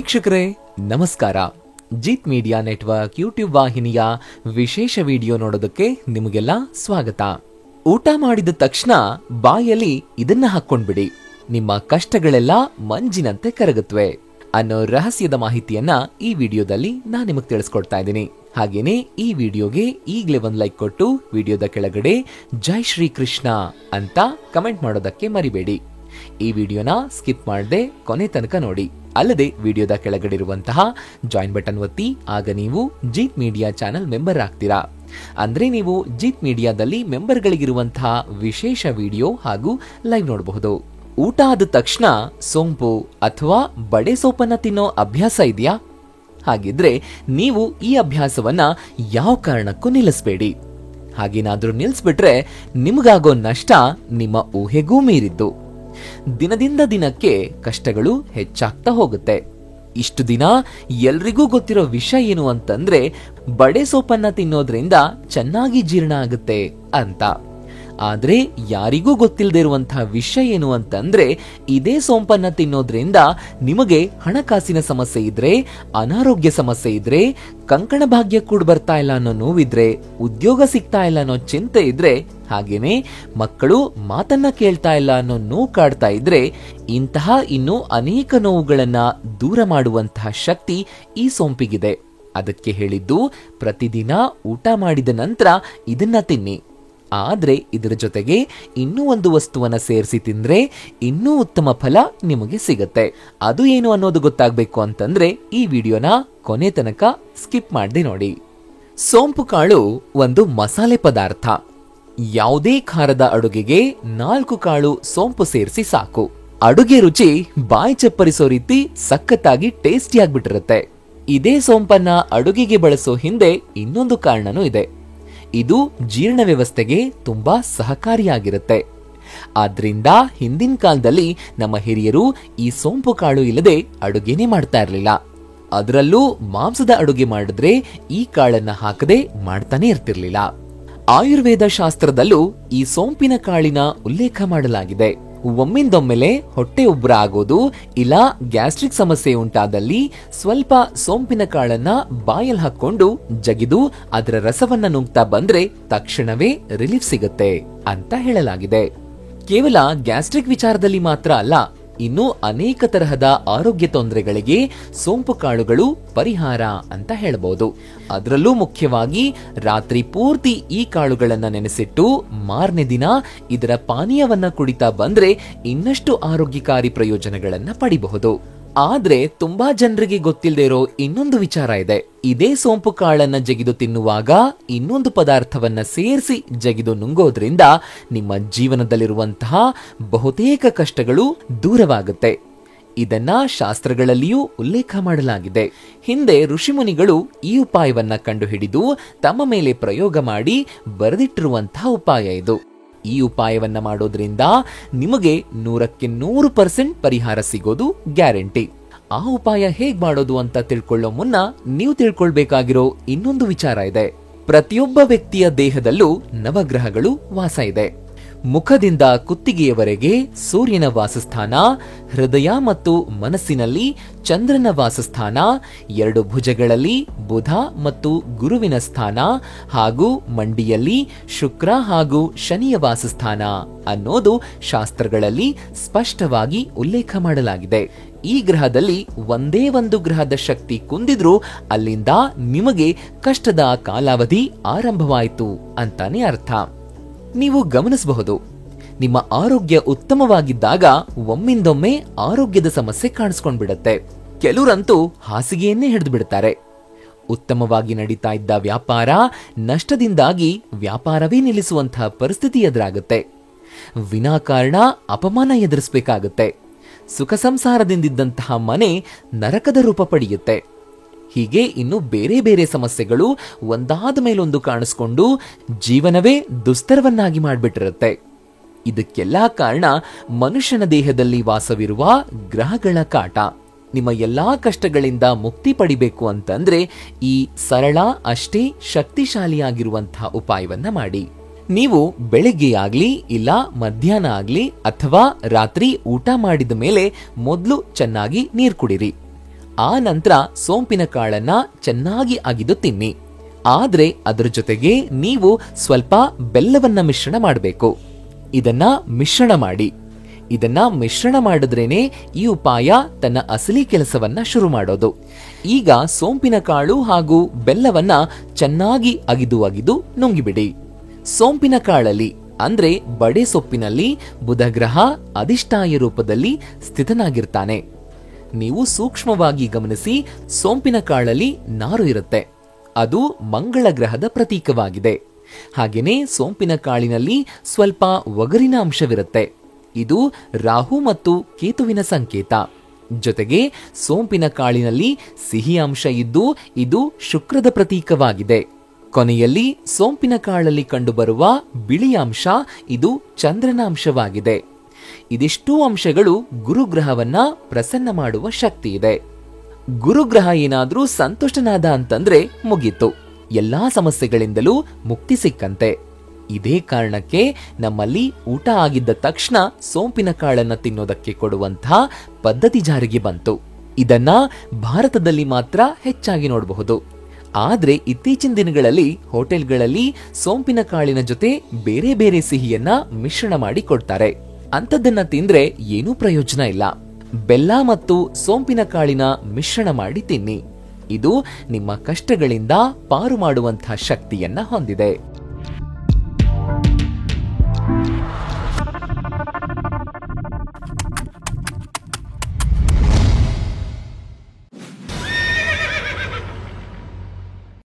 ವೀಕ್ಷಕರೇ ನಮಸ್ಕಾರ. ಜಿತ್ media network YouTube ವಾಹಿನಿಯ ವಿಶೇಷ ವಿಡಿಯೋ ನೋಡೋದಕ್ಕೆ ನಿಮಗೆಲ್ಲ ಸ್ವಾಗತ. ಊಟ ಮಾಡಿದ ತಕ್ಷಣ ಬಾಯಲ್ಲಿ ಇದನ್ನ ಹಾಕೊಂಡ್ಬಿಡಿ, ನಿಮ್ಮ ಕಷ್ಟಗಳೆಲ್ಲ ಮಂಜಿನಂತೆ ಕರಗುತ್ತವೆ ಅನ್ನೋ ರಹಸ್ಯದ ಮಾಹಿತಿಯನ್ನ ಈ ವಿಡಿಯೋದಲ್ಲಿ ನಾನು ನಿಮಗೆ ತಿಳಿಸ್ಕೊಡ್ತಾ ಇದ್ದೀನಿ. ಹಾಗೇನೆ ಈ ವಿಡಿಯೋಗೆ ಈಗಲೇ ಒಂದು ಲೈಕ್ ಕೊಟ್ಟು ವಿಡಿಯೋದ ಕೆಳಗಡೆ ಜೈ ಶ್ರೀ ಕೃಷ್ಣ ಅಂತ ಕಮೆಂಟ್ ಮಾಡೋದಕ್ಕೆ ಮರಿಬೇಡಿ. ಈ ವಿಡಿಯೋನ ಸ್ಕಿಪ್ ಮಾಡದೆ ಕೊನೆ ತನಕ ನೋಡಿ. ಅಲ್ಲದೆ ವಿಡಿಯೋದ ಕೆಳಗಡೆ ಇರುವಂತಹ ಜಾಯಿನ್ ಬಟನ್ ಒತ್ತಿ, ಆಗ ನೀವು ಜಿತ್ ಮೀಡಿಯಾ ಚಾನೆಲ್ ಮೆಂಬರ್ ಆಗ್ತೀರಾ. ಅಂದ್ರೆ ನೀವು ಜಿತ್ ಮೀಡಿಯಾದಲ್ಲಿ ಮೆಂಬರ್ಗಳಿಗಿರುವಂತಹ ವಿಶೇಷ ವಿಡಿಯೋ ಹಾಗೂ ಲೈವ್ ನೋಡಬಹುದು. ಊಟ ಆದ ತಕ್ಷಣ ಸೋಂಪು ಅಥವಾ ಬಡೆ ಸೊಪ್ಪನ್ನ ತಿನ್ನೋ ಅಭ್ಯಾಸ ಇದೆಯಾ? ಹಾಗಿದ್ರೆ ನೀವು ಈ ಅಭ್ಯಾಸವನ್ನ ಯಾವ ಕಾರಣಕ್ಕೂ ನಿಲ್ಲಿಸಬೇಡಿ. ಹಾಗೇನಾದ್ರೂ ನಿಲ್ಲಿಸ್ಬಿಟ್ರೆ ನಿಮಗಾಗೋ ನಷ್ಟ ನಿಮ್ಮ ಊಹೆಗೂ ಮೀರಿದ್ದು. ದಿನದಿಂದ ದಿನಕ್ಕೆ ಕಷ್ಟಗಳು ಹೆಚ್ಚಾಗ್ತಾ ಹೋಗುತ್ತೆ. ಇಷ್ಟು ದಿನ ಎಲ್ರಿಗೂ ಗೊತ್ತಿರೋ ವಿಷಯ ಏನು ಅಂತಂದ್ರೆ ಬಡೆ ಸೊಪ್ಪನ್ನ ತಿನ್ನೋದ್ರಿಂದ ಚೆನ್ನಾಗಿ ಜೀರ್ಣ ಆಗುತ್ತೆ ಅಂತ. ಆದ್ರೆ ಯಾರಿಗೂ ಗೊತ್ತಿಲ್ಲದೆ ಇರುವಂತಹ ವಿಷಯ ಏನು ಅಂತಂದ್ರೆ ಇದೇ ಸೋಂಪನ್ನ ತಿನ್ನೋದ್ರಿಂದ ನಿಮಗೆ ಹಣಕಾಸಿನ ಸಮಸ್ಯೆ ಇದ್ರೆ, ಅನಾರೋಗ್ಯ ಸಮಸ್ಯೆ ಇದ್ರೆ, ಕಂಕಣ ಭಾಗ್ಯ ಕೂಡ ಬರ್ತಾ ಇಲ್ಲ ಅನ್ನೋ ನೋವಿದ್ರೆ, ಉದ್ಯೋಗ ಸಿಗ್ತಾ ಇಲ್ಲ ಅನ್ನೋ ಚಿಂತೆ ಇದ್ರೆ, ಹಾಗೇನೆ ಮಕ್ಕಳು ಮಾತನ್ನ ಕೇಳ್ತಾ ಇಲ್ಲ ಅನ್ನೋ ನೋವು ಕಾಡ್ತಾ ಇದ್ರೆ, ಇಂತಹ ಇನ್ನು ಅನೇಕ ನೋವುಗಳನ್ನ ದೂರ ಮಾಡುವಂತಹ ಶಕ್ತಿ ಈ ಸೋಂಪಿಗಿದೆ. ಅದಕ್ಕೆ ಹೇಳಿದ್ದು ಪ್ರತಿದಿನ ಊಟ ಮಾಡಿದ ನಂತರ ಇದನ್ನ ತಿನ್ನಿ. ಆದ್ರೆ ಇದರ ಜೊತೆಗೆ ಇನ್ನೂ ಒಂದು ವಸ್ತುವನ್ನ ಸೇರಿಸಿ ತಿಂದ್ರೆ ಇನ್ನೂ ಉತ್ತಮ ಫಲ ನಿಮಗೆ ಸಿಗತ್ತೆ. ಅದು ಏನು ಅನ್ನೋದು ಗೊತ್ತಾಗ್ಬೇಕು ಅಂತಂದ್ರೆ ಈ ವಿಡಿಯೋನ ಕೊನೆ ತನಕ ಸ್ಕಿಪ್ ಮಾಡದೆ ನೋಡಿ. ಸೋಂಪು ಕಾಳು ಒಂದು ಮಸಾಲೆ ಪದಾರ್ಥ. ಯಾವುದೇ ಖಾರದ ಅಡುಗೆಗೆ 4 ಕಾಳು ಸೋಂಪು ಸೇರಿಸಿ ಸಾಕು. ಅಡುಗೆ ರುಚಿ ಬಾಯಿ ಚಪ್ಪರಿಸೋ ರೀತಿ ಸಖತ್ತಾಗಿ ಟೇಸ್ಟಿ ಆಗ್ಬಿಟ್ಟಿರುತ್ತೆ. ಇದೇ ಸೋಂಪನ್ನ ಅಡುಗೆಗೆ ಬಳಸೋ ಹಿಂದೆ ಇನ್ನೊಂದು ಕಾರಣನೂ ಇದೆ. ಇದು ಜೀರ್ಣ ವ್ಯವಸ್ಥೆಗೆ ತುಂಬಾ ಸಹಕಾರಿಯಾಗಿರುತ್ತೆ. ಆದ್ರಿಂದ ಹಿಂದಿನ ಕಾಲದಲ್ಲಿ ನಮ್ಮ ಹಿರಿಯರು ಈ ಸೋಂಪು ಕಾಳು ಇಲ್ಲದೆ ಅಡುಗೆನೇ ಮಾಡ್ತಾ ಇರಲಿಲ್ಲ. ಅದರಲ್ಲೂ ಮಾಂಸದ ಅಡುಗೆ ಮಾಡಿದ್ರೆ ಈ ಕಾಳನ್ನ ಹಾಕದೆ ಮಾಡ್ತಾನೆ ಇರ್ತಿರ್ಲಿಲ್ಲ. ಆಯುರ್ವೇದ ಶಾಸ್ತ್ರದಲ್ಲೂ ಈ ಸೋಂಪಿನ ಕಾಳಿನ ಉಲ್ಲೇಖ ಮಾಡಲಾಗಿದೆ. ಒಮ್ಮಿಂದೊಮ್ಮೆಲೆ ಹೊಟ್ಟೆ ಉಬ್ಬರ ಆಗೋದು ಇಲ್ಲ ಗ್ಯಾಸ್ಟ್ರಿಕ್ ಸಮಸ್ಯೆ ಉಂಟಾದಲ್ಲಿ ಸ್ವಲ್ಪ ಸೋಂಪಿನ ಕಾಳನ್ನ ಬಾಯಲ್ಲಿ ಹಾಕೊಂಡು ಜಗಿದು ಅದರ ರಸವನ್ನ ನುಂಗ್ತಾ ಬಂದ್ರೆ ತಕ್ಷಣವೇ ರಿಲೀಫ್ ಸಿಗುತ್ತೆ ಅಂತ ಹೇಳಲಾಗಿದೆ. ಕೇವಲ ಗ್ಯಾಸ್ಟ್ರಿಕ್ ವಿಚಾರದಲ್ಲಿ ಮಾತ್ರ ಅಲ್ಲ, ಇನ್ನು ಅನೇಕ ತರಹದ ಆರೋಗ್ಯ ತೊಂದರೆಗಳಿಗೆ ಸೋಂಪು ಕಾಳುಗಳು ಪರಿಹಾರ ಅಂತ ಹೇಳಬಹುದು. ಅದರಲ್ಲೂ ಮುಖ್ಯವಾಗಿ ರಾತ್ರಿ ಪೂರ್ತಿ ಈ ಕಾಳುಗಳನ್ನ ನೆನೆಸಿಟ್ಟು ಮಾರನೇ ದಿನ ಇದರ ಪಾನೀಯವನ್ನ ಕುಡಿತಾ ಬಂದ್ರೆ ಇನ್ನಷ್ಟು ಆರೋಗ್ಯಕಾರಿ ಪ್ರಯೋಜನಗಳನ್ನ ಪಡಿಬಹುದು. ಆದ್ರೆ ತುಂಬಾ ಜನರಿಗೆ ಗೊತ್ತಿಲ್ಲದೆ ಇರೋ ಇನ್ನೊಂದು ವಿಚಾರ ಇದೆ. ಇದೇ ಸೋಂಪು ಕಾಳನ್ನ ಜಗಿದು ತಿನ್ನುವಾಗ ಇನ್ನೊಂದು ಪದಾರ್ಥವನ್ನ ಸೇರಿಸಿ ಜಗಿದು ನುಂಗೋದ್ರಿಂದ ನಿಮ್ಮ ಜೀವನದಲ್ಲಿರುವಂತಹ ಬಹುತೇಕ ಕಷ್ಟಗಳು ದೂರವಾಗುತ್ತೆ. ಇದನ್ನ ಶಾಸ್ತ್ರಗಳಲ್ಲಿಯೂ ಉಲ್ಲೇಖ ಮಾಡಲಾಗಿದೆ. ಹಿಂದೆ ಋಷಿಮುನಿಗಳು ಈ ಉಪಾಯವನ್ನ ಕಂಡುಹಿಡಿದು ತಮ್ಮ ಮೇಲೆ ಪ್ರಯೋಗ ಮಾಡಿ ಬರೆದಿಟ್ಟಿರುವಂತಹ ಉಪಾಯ ಇದು. ಈ ಉಪಾಯವನ್ನ ಮಾಡೋದ್ರಿಂದ ನಿಮಗೆ 100% ಪರಿಹಾರ ಸಿಗೋದು ಗ್ಯಾರಂಟಿ. ಆ ಉಪಾಯ ಹೇಗ್ ಮಾಡೋದು ಅಂತ ತಿಳ್ಕೊಳ್ಳೋ ಮುನ್ನ ನೀವು ತಿಳ್ಕೊಳ್ಬೇಕಾಗಿರೋ ಇನ್ನೊಂದು ವಿಚಾರ ಇದೆ. ಪ್ರತಿಯೊಬ್ಬ ವ್ಯಕ್ತಿಯ ದೇಹದಲ್ಲೂ ನವಗ್ರಹಗಳು ವಾಸ ಇದೆ. ಮುಖದಿಂದ ಕುತ್ತಿಗೆಯವರೆಗೆ ಸೂರ್ಯನ ವಾಸಸ್ಥಾನ, ಹೃದಯ ಮತ್ತು ಮನಸ್ಸಿನಲ್ಲಿ ಚಂದ್ರನ ವಾಸಸ್ಥಾನ, 2 ಭುಜಗಳಲ್ಲಿ ಬುಧ ಮತ್ತು ಗುರುವಿನ ಸ್ಥಾನ ಹಾಗೂ ಮಂಡಿಯಲ್ಲಿ ಶುಕ್ರ ಹಾಗೂ ಶನಿಯ ವಾಸಸ್ಥಾನ ಅನ್ನೋದು ಶಾಸ್ತ್ರಗಳಲ್ಲಿ ಸ್ಪಷ್ಟವಾಗಿ ಉಲ್ಲೇಖ ಮಾಡಲಾಗಿದೆ. ಈ ಗ್ರಹದಲ್ಲಿ ಒಂದೇ ಒಂದು ಗ್ರಹದ ಶಕ್ತಿ ಕುಂದಿದ್ರೂ ಅಲ್ಲಿಂದ ನಿಮಗೆ ಕಷ್ಟದ ಕಾಲಾವಧಿ ಆರಂಭವಾಯಿತು ಅಂತಾನೆ ಅರ್ಥ. ನೀವು ಗಮನಿಸಬಹುದು, ನಿಮ್ಮ ಆರೋಗ್ಯ ಉತ್ತಮವಾಗಿದ್ದಾಗ ಒಮ್ಮಿಂದೊಮ್ಮೆ ಆರೋಗ್ಯದ ಸಮಸ್ಯೆ ಕಾಣಿಸ್ಕೊಂಡ್ಬಿಡತ್ತೆ. ಕೆಲವರಂತೂ ಹಾಸಿಗೆಯನ್ನೇ ಹಿಡಿದು ಬಿಡ್ತಾರೆ. ಉತ್ತಮವಾಗಿ ನಡೀತಾ ಇದ್ದ ವ್ಯಾಪಾರ ನಷ್ಟದಿಂದಾಗಿ ವ್ಯಾಪಾರವೇ ನಿಲ್ಲಿಸುವಂತಹ ಪರಿಸ್ಥಿತಿ ಎದುರಾಗುತ್ತೆ. ವಿನಾಕಾರಣ ಅಪಮಾನ ಎದುರಿಸಬೇಕಾಗುತ್ತೆ. ಸುಖ ಸಂಸಾರದಿಂದಿದ್ದಂತಹ ಮನೆ ನರಕದ ರೂಪ ಪಡೆಯುತ್ತೆ. ಹೀಗೆ ಇನ್ನು ಬೇರೆ ಬೇರೆ ಸಮಸ್ಯೆಗಳು ಒಂದಾದ ಮೇಲೊಂದು ಕಾಣಿಸ್ಕೊಂಡು ಜೀವನವೇ ದುಸ್ತರವನ್ನಾಗಿ ಮಾಡಿಬಿಟ್ಟಿರುತ್ತೆ. ಇದಕ್ಕೆಲ್ಲಾ ಕಾರಣ ಮನುಷ್ಯನ ದೇಹದಲ್ಲಿ ವಾಸವಿರುವ ಗ್ರಹಗಳ ಕಾಟ. ನಿಮ್ಮ ಎಲ್ಲಾ ಕಷ್ಟಗಳಿಂದ ಮುಕ್ತಿ ಪಡಿಬೇಕು ಅಂತಂದ್ರೆ ಈ ಸರಳ ಅಷ್ಟೇ ಶಕ್ತಿಶಾಲಿಯಾಗಿರುವಂತಹ ಉಪಾಯವನ್ನ ಮಾಡಿ. ನೀವು ಬೆಳಿಗ್ಗೆ ಆಗ್ಲಿ ಇಲ್ಲ ಮಧ್ಯಾಹ್ನ ಆಗ್ಲಿ ಅಥವಾ ರಾತ್ರಿ ಊಟ ಮಾಡಿದ ಮೇಲೆ ಮೊದಲು ಚೆನ್ನಾಗಿ ನೀರು ಕುಡಿರಿ. ಆ ನಂತರ ಸೋಂಪಿನ ಕಾಳನ್ನ ಚೆನ್ನಾಗಿ ಅಗಿದು ತಿನ್ನಿ. ಆದ್ರೆ ಅದರ ಜೊತೆಗೆ ನೀವು ಸ್ವಲ್ಪ ಬೆಲ್ಲವನ್ನ ಮಿಶ್ರಣ ಮಾಡಬೇಕು. ಇದನ್ನ ಮಿಶ್ರಣ ಮಾಡಿದ್ರೇನೆ ಈ ಉಪಾಯ ತನ್ನ ಅಸಲಿ ಕೆಲಸವನ್ನ ಶುರು ಮಾಡೋದು. ಈಗ ಸೋಂಪಿನ ಕಾಳು ಹಾಗೂ ಬೆಲ್ಲವನ್ನ ಚೆನ್ನಾಗಿ ಅಗಿದು ನುಂಗಿಬಿಡಿ. ಸೋಂಪಿನ ಕಾಳಲ್ಲಿ ಅಂದ್ರೆ ಬಡೆ ಸೊಪ್ಪಿನಲ್ಲಿ ಬುಧಗ್ರಹ ಅಧಿಷ್ಠಾಯ ರೂಪದಲ್ಲಿ ಸ್ಥಿತನಾಗಿರ್ತಾನೆ. ನೀವು ಸೂಕ್ಷ್ಮವಾಗಿ ಗಮನಿಸಿ, ಸೋಂಪಿನ ಕಾಳಲ್ಲಿ ನಾರು ಇರುತ್ತೆ. ಅದು ಮಂಗಳ ಗ್ರಹದ ಪ್ರತೀಕವಾಗಿದೆ. ಹಾಗೇನೆ ಸೋಂಪಿನ ಕಾಳಿನಲ್ಲಿ ಸ್ವಲ್ಪ ಒಗರಿನ ಅಂಶವಿರುತ್ತೆ. ಇದು ರಾಹು ಮತ್ತು ಕೇತುವಿನ ಸಂಕೇತ. ಜೊತೆಗೆ ಸೋಂಪಿನ ಕಾಳಿನಲ್ಲಿ ಸಿಹಿ ಅಂಶ ಇದ್ದು ಇದು ಶುಕ್ರದ ಪ್ರತೀಕವಾಗಿದೆ. ಕೊನೆಯಲ್ಲಿ ಸೋಂಪಿನ ಕಾಳಲ್ಲಿ ಕಂಡುಬರುವ ಬಿಳಿ ಅಂಶ ಇದು ಚಂದ್ರನ ಅಂಶವಾಗಿದೆ. ಇದಿಷ್ಟೂ ಅಂಶಗಳು ಗುರುಗ್ರಹವನ್ನ ಪ್ರಸನ್ನ ಮಾಡುವ ಶಕ್ತಿ ಇದೆ. ಗುರುಗ್ರಹ ಏನಾದ್ರೂ ಸಂತುಷ್ಟನಾದ ಅಂತಂದ್ರೆ ಮುಗೀತು, ಎಲ್ಲಾ ಸಮಸ್ಯೆಗಳಿಂದಲೂ ಮುಕ್ತಿ ಸಿಕ್ಕಂತೆ. ಇದೇ ಕಾರಣಕ್ಕೆ ನಮ್ಮಲ್ಲಿ ಊಟ ಆಗಿದ್ದ ತಕ್ಷಣ ಸೋಂಪಿನ ಕಾಳನ್ನ ತಿನ್ನೋದಕ್ಕೆ ಕೊಡುವಂತಹ ಪದ್ಧತಿ ಜಾರಿಗೆ ಬಂತು. ಇದನ್ನ ಭಾರತದಲ್ಲಿ ಮಾತ್ರ ಹೆಚ್ಚಾಗಿ ನೋಡಬಹುದು. ಆದ್ರೆ ಇತ್ತೀಚಿನ ದಿನಗಳಲ್ಲಿ ಹೋಟೆಲ್ಗಳಲ್ಲಿ ಸೋಂಪಿನ ಕಾಳಿನ ಜೊತೆ ಬೇರೆ ಬೇರೆ ಸಿಹಿಯನ್ನ ಮಿಶ್ರಣ ಮಾಡಿ ಕೊಡ್ತಾರೆ. ಅಂಥದ್ದನ್ನ ತಿಂದ್ರೆ ಏನೂ ಪ್ರಯೋಜನ ಇಲ್ಲ. ಬೆಲ್ಲ ಮತ್ತು ಸೋಂಪಿನ ಕಾಳಿನ ಮಿಶ್ರಣ ಮಾಡಿ ತಿನ್ನಿ. ಇದು ನಿಮ್ಮ ಕಷ್ಟಗಳಿಂದ ಪಾರು ಮಾಡುವಂತಹ ಶಕ್ತಿಯನ್ನ ಹೊಂದಿದೆ.